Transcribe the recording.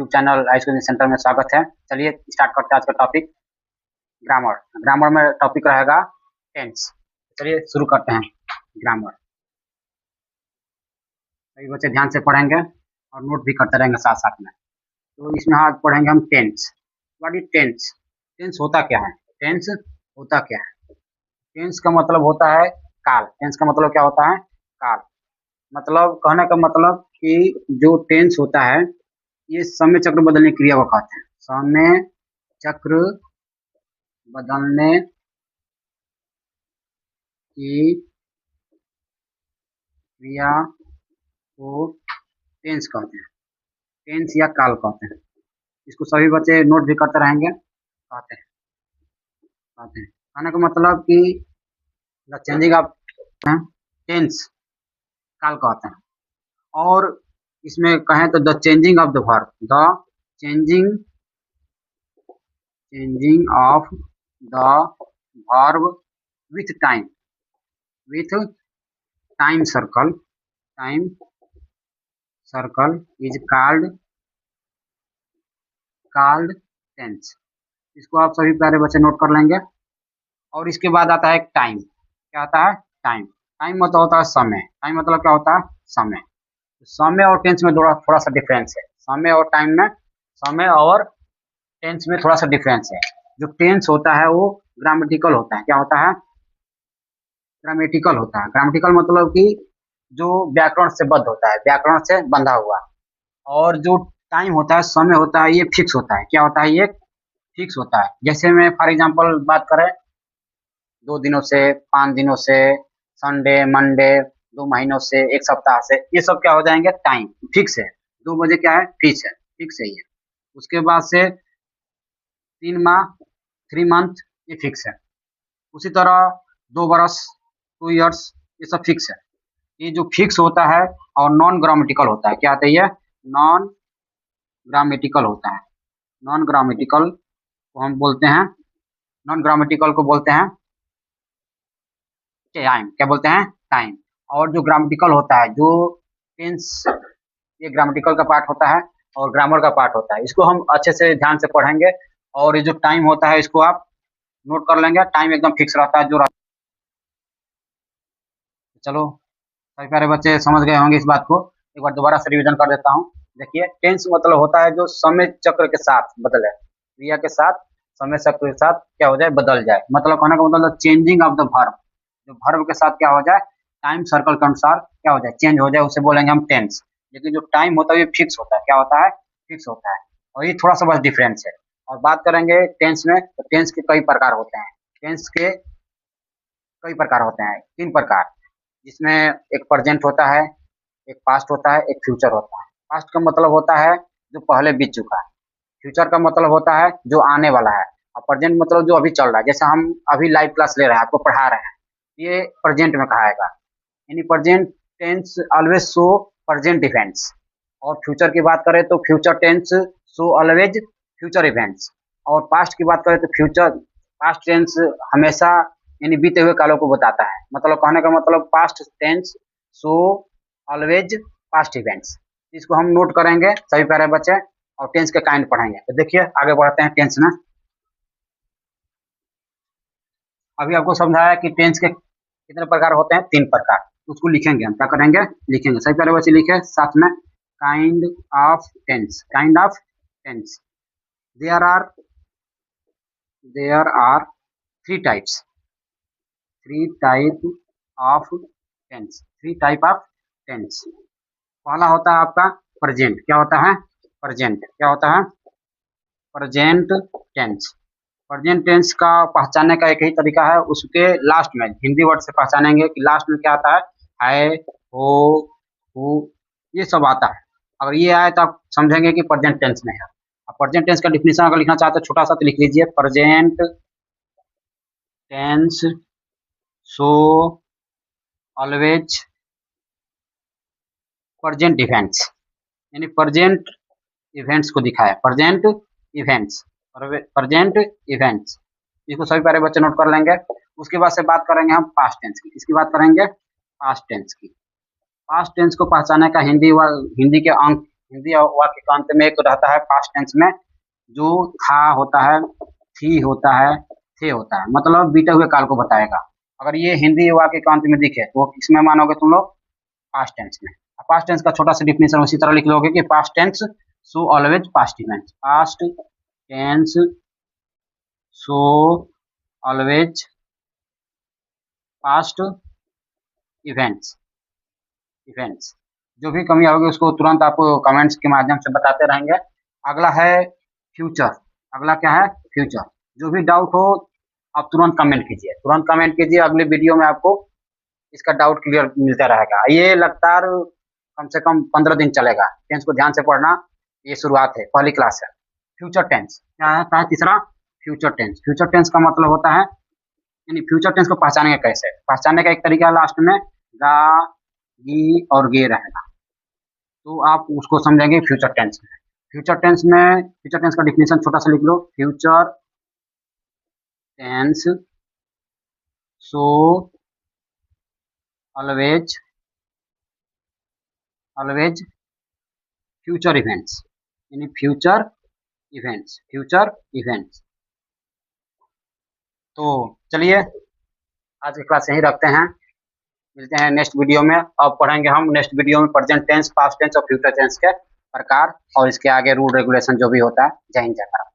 YouTube channel education centre में स्वागत है। चलिए स्टार्ट करते हैं आज का टॉपिक ग्रामर। ग्रामर में टॉपिक रहेगा टेंस। चलिए शुरू करते हैं ग्रामर। सभी बच्चे ध्यान से पढ़ेंगे और नोट भी करते रहेंगे साथ साथ में। तो इसमें आज पढ़ेंगे हम tense. What is tense? Tense होता क्या है? टेंस होता क्या है? टेंस का मतलब होता है काल। टेंस का मतलब क्या होता है? काल। मतलब कहने का मतलब कि जो टेंस होता है ये समय चक्र बदलने की क्रिया को कहते हैं। समय चक्र बदलने की क्रिया को टेंस कहते हैं। टेंस या काल कहते हैं। इसको सभी बच्चे नोट भी करते रहेंगे। कहते हैं कहने का मतलब कि द चेंजिंग ऑफ टेंस काल कहते हैं। और इसमें कहें तो the changing of the verb, the changing of the verb with time circle is called tense. इसको आप सभी प्यारे बच्चे नोट कर लेंगे। और इसके बाद आता है टाइम। क्या आता है? टाइम। टाइम मतलब होता है समय। टाइम मतलब क्या होता है? समय। समय और टेंस में थोड़ा सा डिफरेंस है। समय और टाइम में, समय और टेंस में थोड़ा सा डिफरेंस है। जो टेंस होता है वो ग्रामेटिकल होता है। क्या होता है? ग्रामेटिकल होता है। ग्रामेटिकल मतलब कि जो व्याकरण से बद्ध होता है, व्याकरण से बंधा हुआ। और जो टाइम होता है, समय होता है, ये फिक्स होता है। क्या होता है? ये फिक्स होता है। जैसे में फॉर एग्जांपल बात करें 2 दिनों से, 5 दिनों से, संडे, मंडे, 2 महीनों से, 1 सप्ताह से, ये सब क्या हो जाएंगे? टाइम फिक्स है। 2 बजे क्या है? फिक्स है, फिक्स है ये। उसके बाद से 3 माह, 3 मंथ, ये फिक्स है। उसी तरह 2 बरस, 2 इयर्स, ये सब फिक्स है। ये जो फिक्स होता है और नॉन ग्रामेटिकल होता है। क्या आता है? ये नॉन ग्रामेटिकल होता है। नॉन ग्रामेटिकल को हम बोलते हैं, नॉन ग्रामेटिकल को बोलते हैं टाइम। क्या बोलते हैं? टाइम। और जो ग्रामेटिकल होता है, जो टेंस, ये ग्रामेटिकल का पार्ट होता है और ग्रामर का पार्ट होता है। इसको हम अच्छे से ध्यान से पढ़ेंगे। और ये जो टाइम होता है इसको आप नोट कर लेंगे। टाइम एकदम फिक्स रहता है। जो चलो सभी प्यारे बच्चे समझ गए होंगे इस बात को। एक बार दोबारा से रिवीजन कर देता हूँ। देखिए टेंस मतलब होता है जो समय चक्र के साथ बदले, क्रिया के साथ, समय चक्र के साथ क्या हो जाए? बदल जाए। मतलब कहने का मतलब चेंजिंग ऑफ द वर्ब, जो वर्ब के साथ क्या हो जाए? टाइम सर्कल के अनुसार क्या हो जाए? चेंज हो जाए, उसे बोलेंगे हम टेंस। लेकिन जो टाइम होता है ये फिक्स होता है। क्या होता है? फिक्स होता है। और ये थोड़ा सा बस डिफरेंस है। और बात करेंगे टेंस में, तो टेंस के कई प्रकार होते हैं। टेंस के कई प्रकार होते हैं, 3 प्रकार, जिसमें एक प्रेजेंट होता है, एक पास्ट होता है, एक फ्यूचर होता है। पास्ट का मतलब होता है जो पहले बीत चुका है। फ्यूचर का मतलब होता है जो आने वाला है। और प्रेजेंट मतलब जो अभी चल रहा है। जैसे हम अभी लाइव क्लास ले रहे हैं, आपको पढ़ा रहे हैं, ये प्रेजेंट में कहाएगा। यानी present tense always show present events. और फ्यूचर की बात करें तो future tense show always future events. और पास्ट की बात करें तो पास्ट टेंस हमेशा यानी बीते हुए कालों को बताता है। मतलब कहने का मतलब past tense show always past events. इसको हम नोट करेंगे सभी प्यारे बच्चे और टेंस के काइंड पढ़ेंगे। तो देखिए आगे बढ़ते हैं टेंस में। अभी आपको समझाया कि टेंस के कितने प्रकार होते हैं? 3 प्रकार। उसको लिखेंगे हम। क्या करेंगे? लिखेंगे। सभी प्यारे बच्चे लिखे साथ में kind of tense. Kind of tense. There are 3 types. 3 type of tense. 3 type of tense. पहला होता है आपका प्रेजेंट। क्या होता है? प्रेजेंट। क्या होता है? Present tense. प्रेजेंट टेंस का पहचानने का एक ही तरीका है, उसके लास्ट में हिंदी वर्ड से पहचानेंगे कि लास्ट में क्या आता है, हो, हु, ये सब आता है। अगर ये आए तो आप समझेंगे कि प्रेजेंट टेंस में है। अब प्रेजेंट टेंस का डिफिनेशन अगर लिखना चाहते हैं छोटा सा तो लिख लीजिए, present tense show always present events. यानी प्रेजेंट इवेंट्स को दिखाया। प्रेजेंट इवेंट्स, प्रेजेंट इवेंट्स, इसको सभी प्यारे बच्चे नोट कर लेंगे। उसके बाद से बात करेंगे हम पास्ट टेंस की। इसकी बात करेंगे पास्ट टेंस की। पास्ट टेंस को पहचानने का हिंदी के अंक हिंदी वाक्य का अंत में एक रहता है पास्ट टेंस में, जो था होता है, थी होता है, थे होता है, मतलब बीते हुए काल को बताएगा। अगर ये हिंदी वाक्य का अंत में दिखे तो किसमें मानोगे तुम लोग? पास्ट टेंस में। पास्ट टेंस का छोटा सा डिफिनेशन उसी तरह लिख लोगे कि past tense show always past events. Past tense show always past events. Events जो भी कमी होगी उसको तुरंत आपको कमेंट्स के माध्यम से बताते रहेंगे। अगला है फ्यूचर। अगला क्या है? फ्यूचर। जो भी डाउट हो आप तुरंत कमेंट कीजिए, तुरंत कमेंट कीजिए, अगले वीडियो में आपको इसका डाउट क्लियर मिलता रहेगा। ये लगातार कम से कम 15 दिन चलेगा। टेंस को ध्यान से पढ़ना, ये शुरुआत है, पहली क्लास है। फ्यूचर टेंस क्या है? तीसरा फ्यूचर टेंस। फ्यूचर टेंस का मतलब होता है, यानी फ्यूचर टेंस को पहचानेंगे कैसे? पहचानने का एक तरीका लास्ट में गा, गी और गे रहेगा, तो आप उसको समझेंगे फ्यूचर टेंस में। फ्यूचर टेंस का डिफिनेशन छोटा सा लिख लो। Future tense show always future events, यानी फ्यूचर इवेंट्स। तो चलिए आज की क्लास यहीं रखते हैं, मिलते हैं नेक्स्ट वीडियो में। अब पढ़ेंगे हम नेक्स्ट वीडियो में प्रेजेंट टेंस, पास्ट टेंस और फ्यूचर टेंस के प्रकार और इसके आगे रूल रेगुलेशन जो भी होता है। जय हिंद जय भारत।